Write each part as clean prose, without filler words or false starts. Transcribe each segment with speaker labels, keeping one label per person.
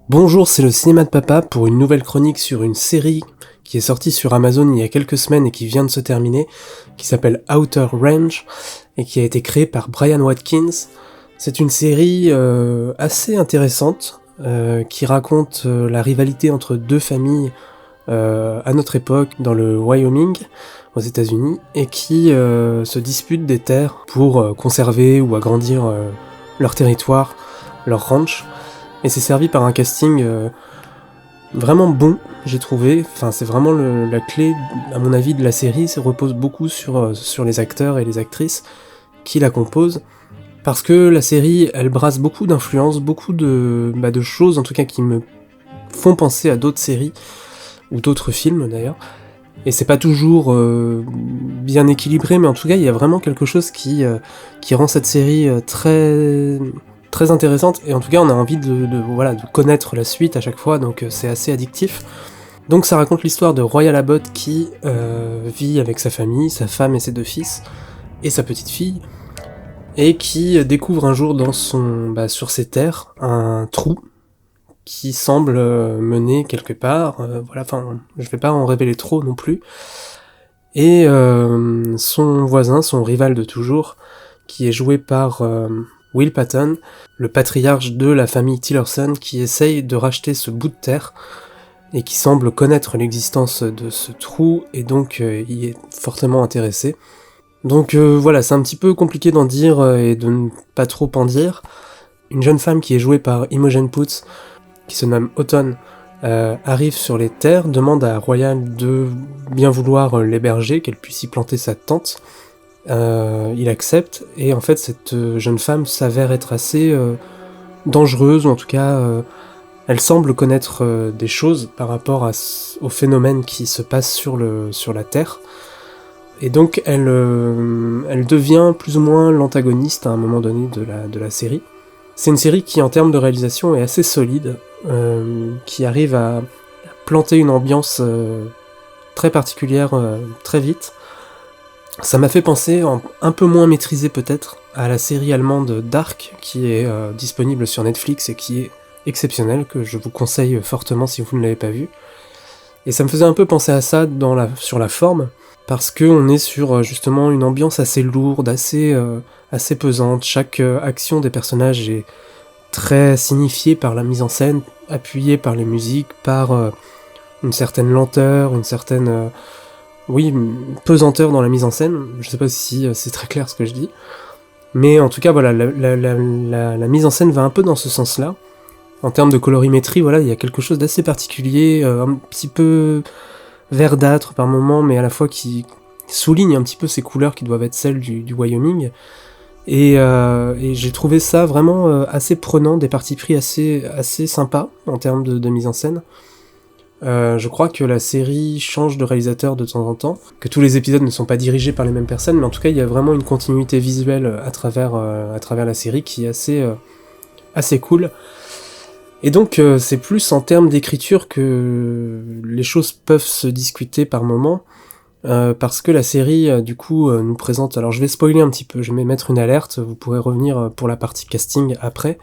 Speaker 1: Bonjour, c'est le cinéma de papa pour une nouvelle chronique sur une série qui est sortie sur Amazon il y a quelques semaines et qui vient de se terminer, qui s'appelle Outer Range et qui a été créée par Brian Watkins. C'est une série assez intéressante qui raconte la rivalité entre deux familles à notre époque dans le Wyoming, aux États-Unis, et qui se disputent des terres pour conserver ou agrandir leur territoire, leur ranch. Et c'est servi par un casting vraiment bon, j'ai trouvé. Enfin, c'est vraiment la clé, à mon avis, de la série. Ça repose beaucoup sur les acteurs et les actrices qui la composent. Parce que la série, elle brasse beaucoup d'influences, beaucoup de choses, en tout cas, qui me font penser à d'autres séries, ou d'autres films d'ailleurs. Et c'est pas toujours bien équilibré, mais en tout cas, il y a vraiment quelque chose qui rend cette série très intéressante, et en tout cas on a envie de connaître la suite à chaque fois, donc c'est assez addictif. Donc ça raconte l'histoire de Royal Abbott qui vit avec sa famille, sa femme et ses deux fils, et sa petite fille, et qui découvre un jour sur ses terres un trou qui semble mener quelque part, je vais pas en révéler trop non plus, et son voisin, son rival de toujours, qui est joué par Will Patton, le patriarche de la famille Tillerson, qui essaye de racheter ce bout de terre et qui semble connaître l'existence de ce trou et donc y est fortement intéressé. Donc voilà, c'est un petit peu compliqué d'en dire et de ne pas trop en dire. Une jeune femme qui est jouée par Imogen Poots, qui se nomme Autumn, arrive sur les terres, demande à Royal de bien vouloir l'héberger, qu'elle puisse y planter sa tente. Il accepte, et en fait cette jeune femme s'avère être assez dangereuse, ou en tout cas elle semble connaître des choses par rapport aux phénomènes qui se passent sur la Terre, et donc elle devient plus ou moins l'antagoniste à un moment donné de la série. C'est une série qui en termes de réalisation est assez solide, qui arrive à planter une ambiance très particulière très vite. Ça m'a fait penser, un peu moins maîtrisé peut-être, à la série allemande Dark, qui est disponible sur Netflix et qui est exceptionnelle, que je vous conseille fortement si vous ne l'avez pas vue. Et ça me faisait un peu penser à ça sur la forme, parce qu'on est sur justement une ambiance assez lourde, assez pesante. Chaque action des personnages est très signifiée par la mise en scène, appuyée par les musiques, par une certaine lenteur, une certaine... une pesanteur dans la mise en scène. Je sais pas si c'est très clair ce que je dis, mais en tout cas voilà, la mise en scène va un peu dans ce sens-là. En termes de colorimétrie, voilà, il y a quelque chose d'assez particulier, un petit peu verdâtre par moments, mais à la fois qui souligne un petit peu ces couleurs qui doivent être celles du Wyoming. Et j'ai trouvé ça vraiment assez prenant, des partis pris assez sympas en termes de mise en scène. Je crois que la série change de réalisateur de temps en temps, que tous les épisodes ne sont pas dirigés par les mêmes personnes, mais en tout cas il y a vraiment une continuité visuelle à travers la série qui est assez cool. Et donc c'est plus en termes d'écriture que les choses peuvent se discuter par moments, parce que la série du coup nous présente... Alors je vais spoiler un petit peu, je vais mettre une alerte, vous pourrez revenir pour la partie casting après.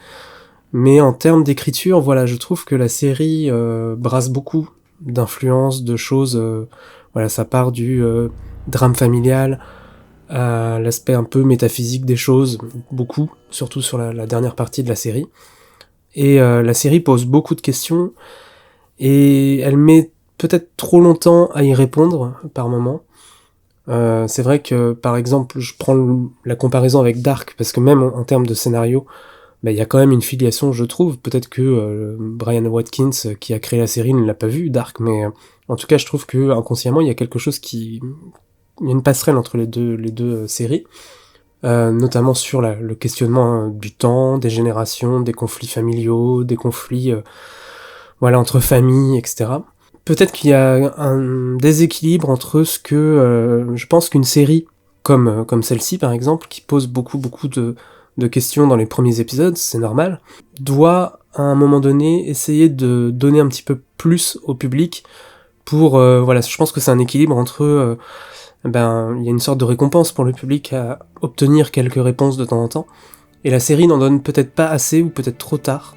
Speaker 1: Mais en termes d'écriture, voilà, je trouve que la série brasse beaucoup d'influences, de choses. Voilà, ça part du drame familial à l'aspect un peu métaphysique des choses, beaucoup, surtout sur la dernière partie de la série. Et la série pose beaucoup de questions, et elle met peut-être trop longtemps à y répondre par moment. C'est vrai que, par exemple, je prends la comparaison avec Dark, parce que même en termes de scénario, il y a quand même une filiation, je trouve. Peut-être que Brian Watkins, qui a créé la série, ne l'a pas vu, Dark, mais en tout cas, je trouve que inconsciemment, il y a quelque chose il y a une passerelle entre les deux séries, notamment sur le questionnement du temps, des générations, des conflits familiaux, des conflits entre familles, etc. Peut-être qu'il y a un déséquilibre entre ce que je pense qu'une série comme celle-ci, par exemple, qui pose beaucoup de questions dans les premiers épisodes, c'est normal, doit à un moment donné essayer de donner un petit peu plus au public pour... je pense que c'est un équilibre entre... il y a une sorte de récompense pour le public à obtenir quelques réponses de temps en temps, et la série n'en donne peut-être pas assez ou peut-être trop tard,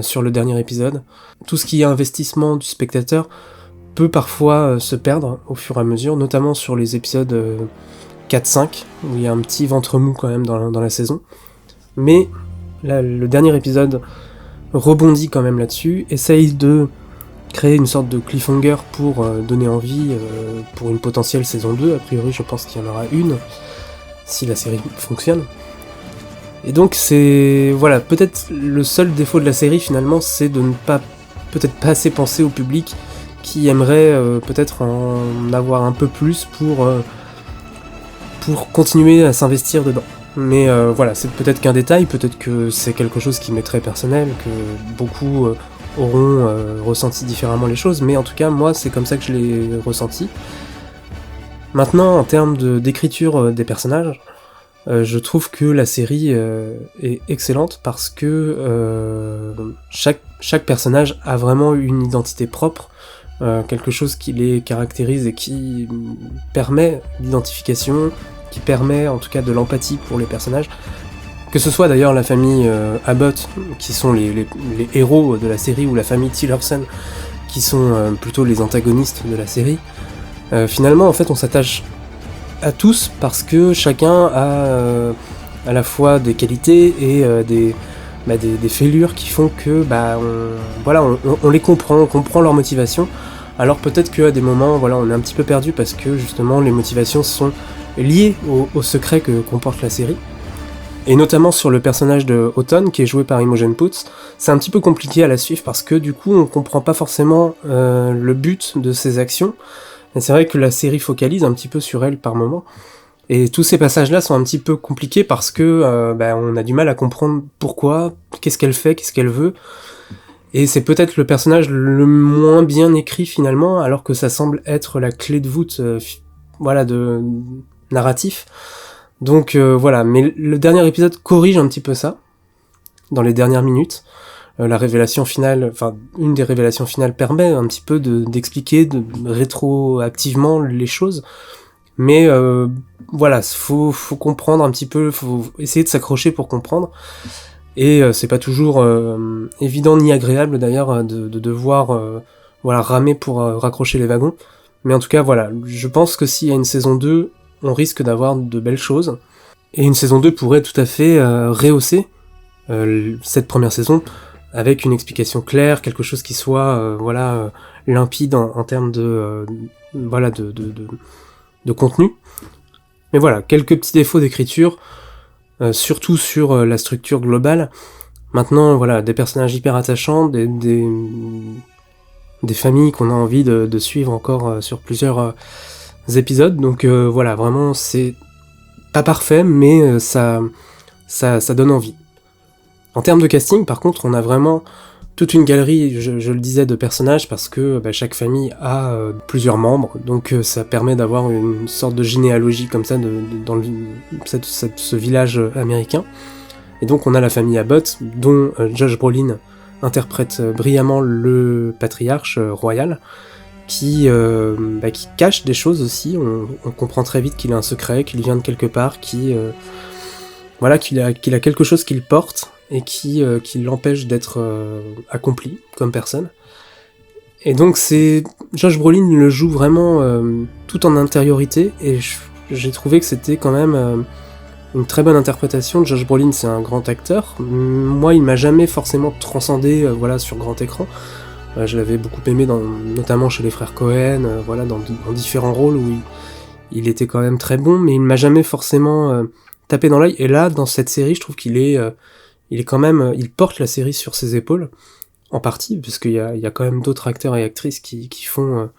Speaker 1: sur le dernier épisode. Tout ce qui est investissement du spectateur peut parfois se perdre au fur et à mesure, notamment sur les épisodes 4-5, où il y a un petit ventre mou quand même dans la saison. Mais là, le dernier épisode rebondit quand même là-dessus, essaye de créer une sorte de cliffhanger pour donner envie pour une potentielle saison 2. A priori, je pense qu'il y en aura une, si la série fonctionne. Et donc c'est... Voilà, peut-être le seul défaut de la série finalement, c'est de ne pas... peut-être pas assez penser au public qui aimerait peut-être en avoir un peu plus pour continuer à s'investir dedans. Mais voilà, c'est peut-être qu'un détail, peut-être que c'est quelque chose qui m'est très personnel, que beaucoup auront ressenti différemment les choses, mais en tout cas, moi, c'est comme ça que je l'ai ressenti. Maintenant, en termes d'écriture des personnages, je trouve que la série est excellente parce que chaque personnage a vraiment une identité propre, quelque chose qui les caractérise et qui permet l'identification, qui permet en tout cas de l'empathie pour les personnages. Que ce soit d'ailleurs la famille Abbott, qui sont les héros de la série, ou la famille Tillerson, qui sont plutôt les antagonistes de la série, finalement en fait on s'attache à tous parce que chacun a à la fois des qualités et des fêlures qui font que on les comprend, on comprend leur motivation. Alors peut-être qu'à des moments on est un petit peu perdu parce que justement les motivations sont liées au secret que comporte la série. Et notamment sur le personnage de Autumn, qui est joué par Imogen Poots, c'est un petit peu compliqué à la suivre parce que du coup on comprend pas forcément le but de ses actions. Et c'est vrai que la série focalise un petit peu sur elle par moment. Et tous ces passages-là sont un petit peu compliqués parce que on a du mal à comprendre pourquoi, qu'est-ce qu'elle fait, qu'est-ce qu'elle veut. Et c'est peut-être le personnage le moins bien écrit finalement, alors que ça semble être la clé de voûte de narratif. Donc mais le dernier épisode corrige un petit peu ça, dans les dernières minutes. La révélation finale, une des révélations finales permet un petit peu d'expliquer rétroactivement les choses. Mais faut comprendre un petit peu, faut essayer de s'accrocher pour comprendre. Et c'est pas toujours évident ni agréable d'ailleurs de devoir ramer pour raccrocher les wagons. Mais en tout cas je pense que s'il y a une saison 2, on risque d'avoir de belles choses. Et une saison 2 pourrait tout à fait rehausser cette première saison avec une explication claire, quelque chose qui soit limpide en termes de contenu. Mais voilà, quelques petits défauts d'écriture, surtout sur la structure globale. Maintenant, des personnages hyper attachants, des familles qu'on a envie de suivre encore sur plusieurs épisodes. Donc vraiment, c'est pas parfait, mais ça donne envie. En termes de casting, par contre, on a vraiment toute une galerie, je le disais, de personnages, parce que chaque famille a plusieurs membres, donc ça permet d'avoir une sorte de généalogie comme ça dans ce village américain. Et donc on a la famille Abbott, dont Josh Brolin interprète brillamment le patriarche royal, qui cache des choses aussi. On comprend très vite qu'il a un secret, qu'il vient de quelque part, qu'il a quelque chose qu'il porte, et qui l'empêche d'être accompli comme personne. Et donc Josh Brolin le joue vraiment tout en intériorité, et j'ai trouvé que c'était quand même une très bonne interprétation. Josh Brolin, c'est un grand acteur. Moi, il m'a jamais forcément transcendé sur grand écran. Je l'avais beaucoup aimé notamment chez les frères Cohen, dans différents rôles où il était quand même très bon, mais il m'a jamais forcément tapé dans l'œil. Et là, dans cette série, je trouve qu'il est quand même, il porte la série sur ses épaules, en partie, puisqu'il y a quand même d'autres acteurs et actrices qui font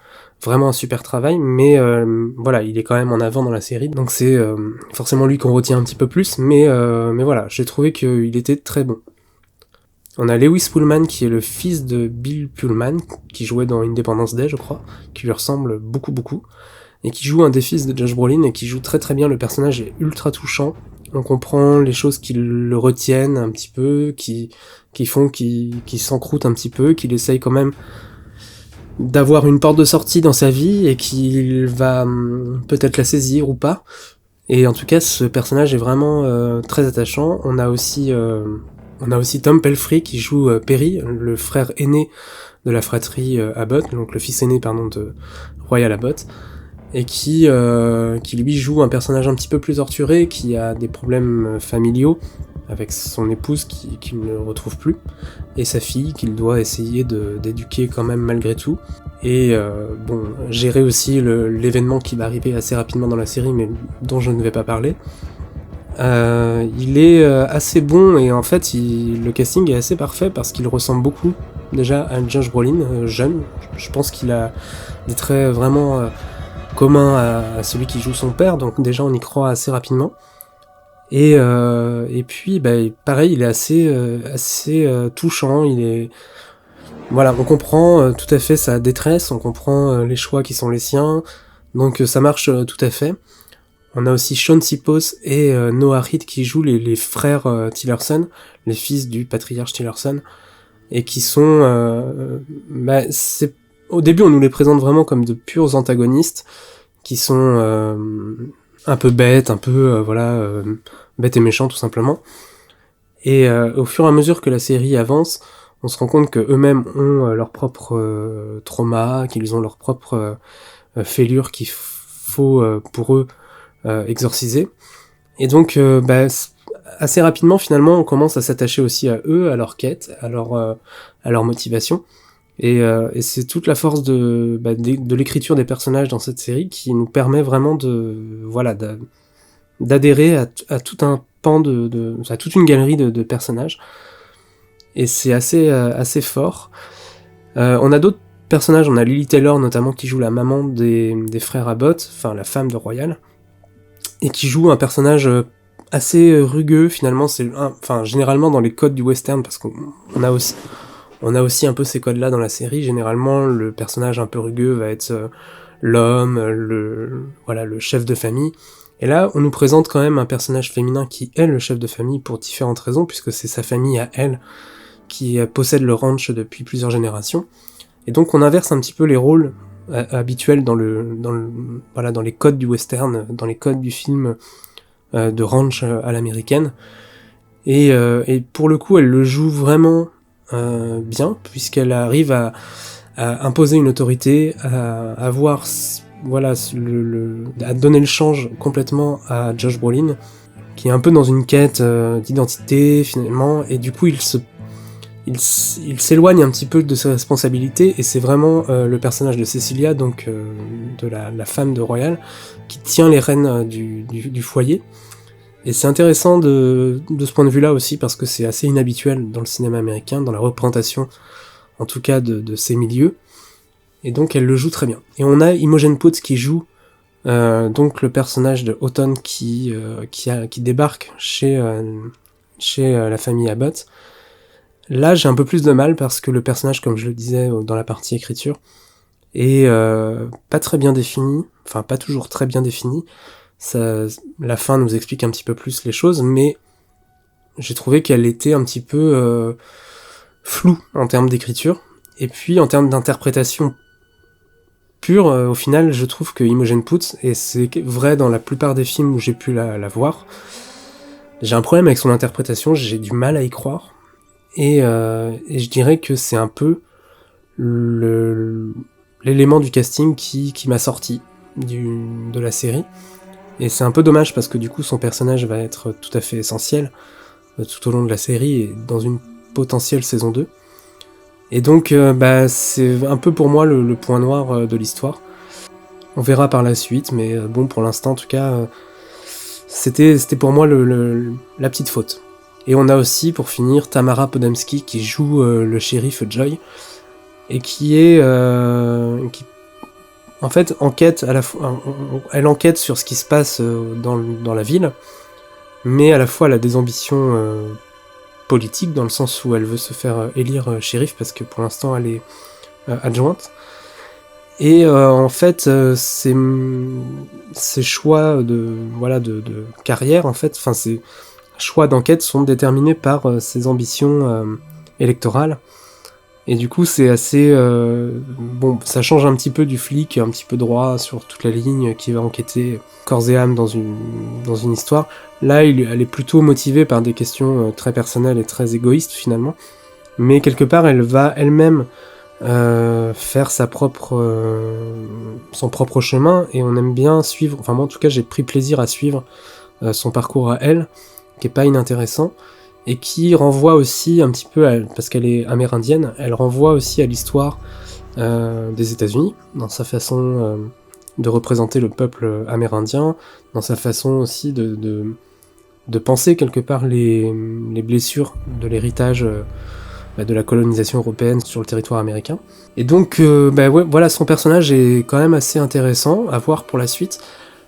Speaker 1: vraiment un super travail, mais il est quand même en avant dans la série, donc c'est forcément lui qu'on retient un petit peu plus, mais j'ai trouvé qu'il était très bon. On a Lewis Pullman, qui est le fils de Bill Pullman, qui jouait dans Independence Day, je crois, qui lui ressemble beaucoup, et qui joue un des fils de Josh Brolin, et qui joue très très bien. Le personnage est ultra touchant. On comprend les choses qui le retiennent un petit peu, qui font qu'il s'encroute un petit peu, qu'il essaye quand même d'avoir une porte de sortie dans sa vie, et qu'il va peut-être la saisir ou pas. Et en tout cas, ce personnage est vraiment très attachant. On a aussi On a aussi Tom Pelphrey qui joue Perry, le frère aîné de la fratrie Abbott, donc le fils aîné de Royal Abbott, et qui lui joue un personnage un petit peu plus torturé, qui a des problèmes familiaux avec son épouse qu'il ne retrouve plus, et sa fille qu'il doit essayer d'éduquer quand même malgré tout. Et gérer aussi l'événement qui va arriver assez rapidement dans la série, mais dont je ne vais pas parler. Il est assez bon, et en fait le casting est assez parfait parce qu'il ressemble beaucoup déjà à Josh Brolin, jeune. Je pense qu'il a des traits vraiment communs à celui qui joue son père, donc déjà on y croit assez rapidement. Et puis pareil, il est assez touchant. Voilà, on comprend tout à fait sa détresse, on comprend les choix qui sont les siens, donc ça marche tout à fait. On a aussi Sean Sipos et Noah Reid qui jouent les frères Tillerson, les fils du patriarche Tillerson, et qui sont... au début, on nous les présente vraiment comme de purs antagonistes, qui sont un peu bêtes, un peu bêtes et méchants tout simplement. Et au fur et à mesure que la série avance, on se rend compte qu'eux-mêmes ont leur propre trauma, qu'ils ont leur propre fêlure qu'il faut pour eux exorciser. Et donc assez rapidement finalement on commence à s'attacher aussi à eux, à leur quête, à leur motivation. Et c'est toute la force de l'écriture des personnages dans cette série qui nous permet vraiment d'adhérer à tout un pan à toute une galerie de personnages. Et c'est assez fort. On a d'autres personnages, on a Lily Taylor notamment qui joue la maman des frères Abbott, enfin la femme de Royal, et qui joue un personnage assez rugueux finalement, généralement dans les codes du western, parce qu'on a aussi un peu ces codes-là dans la série. Généralement, le personnage un peu rugueux va être l'homme, le chef de famille. Et là, on nous présente quand même un personnage féminin qui est le chef de famille pour différentes raisons, puisque c'est sa famille à elle qui possède le ranch depuis plusieurs générations. Et donc on inverse un petit peu les rôles habituels dans les codes du western, dans les codes du film de ranch à l'américaine. Et pour le coup, elle le joue vraiment bien, puisqu'elle arrive à imposer une autorité, à donner le change complètement à Josh Brolin, qui est un peu dans une quête d'identité finalement, et du coup il s'éloigne un petit peu de ses responsabilités, et c'est vraiment le personnage de Cecilia, donc de la femme de Royal, qui tient les rênes du foyer. Et c'est intéressant de ce point de vue-là aussi, parce que c'est assez inhabituel dans le cinéma américain, dans la représentation, en tout cas de ces milieux. Et donc elle le joue très bien. Et on a Imogen Poots qui joue donc le personnage de Houghton qui débarque chez la famille Abbott. Là, j'ai un peu plus de mal parce que le personnage, comme je le disais dans la partie écriture, est pas très bien défini, enfin pas toujours très bien défini. La fin nous explique un petit peu plus les choses, mais j'ai trouvé qu'elle était un petit peu floue en termes d'écriture. Et puis en termes d'interprétation pure, au final, je trouve que Imogen Poots, et c'est vrai dans la plupart des films où j'ai pu la voir, j'ai un problème avec son interprétation, j'ai du mal à y croire. Et je dirais que c'est un peu l'élément du casting qui m'a sorti de la série. Et c'est un peu dommage parce que du coup son personnage va être tout à fait essentiel tout au long de la série et dans une potentielle saison 2. Et donc c'est un peu pour moi le point noir de l'histoire. On verra par la suite, mais bon, pour l'instant en tout cas, c'était pour moi la petite faute. Et on a aussi, pour finir, Tamara Podemski qui joue le shérif Joy, et qui en fait enquête à la fois, elle enquête sur ce qui se passe dans la ville, mais à la fois elle a des ambitions politiques, dans le sens où elle veut se faire élire shérif, parce que pour l'instant elle est adjointe. Et en fait, ces choix de carrière, en fait, enfin ces choix d'enquête sont déterminés par ses ambitions électorales. Et du coup, c'est assez... bon, ça change un petit peu du flic, un petit peu droit sur toute la ligne, qui va enquêter corps et âme dans une histoire. Là, elle est plutôt motivée par des questions très personnelles et très égoïstes, finalement. Mais quelque part, elle va elle-même faire son propre chemin, et on aime bien suivre... Enfin, moi, en tout cas, j'ai pris plaisir à suivre son parcours à elle, qui est pas inintéressant, et qui renvoie aussi un petit peu, parce qu'elle est amérindienne, elle renvoie aussi à l'histoire des États-Unis, dans sa façon de représenter le peuple amérindien, dans sa façon aussi de penser quelque part les blessures de l'héritage de la colonisation européenne sur le territoire américain. Et donc, ouais, voilà, son personnage est quand même assez intéressant à voir pour la suite.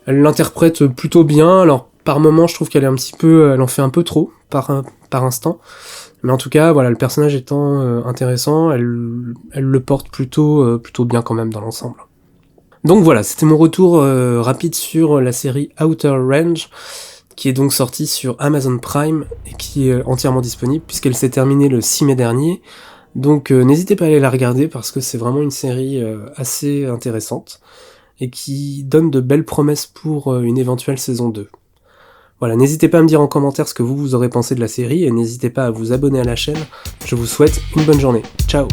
Speaker 1: Elle l'interprète plutôt bien, alors par moments je trouve qu'elle en fait un peu trop par instant, mais en tout cas voilà, le personnage étant intéressant, elle le porte plutôt bien quand même dans l'ensemble. Donc voilà, c'était mon retour rapide sur la série Outer Range, qui est donc sortie sur Amazon Prime et qui est entièrement disponible puisqu'elle s'est terminée le 6 mai dernier. Donc n'hésitez pas à aller la regarder parce que c'est vraiment une série assez intéressante et qui donne de belles promesses pour une éventuelle saison 2. Voilà, n'hésitez pas à me dire en commentaire ce que vous aurez pensé de la série, et n'hésitez pas à vous abonner à la chaîne. Je vous souhaite une bonne journée. Ciao!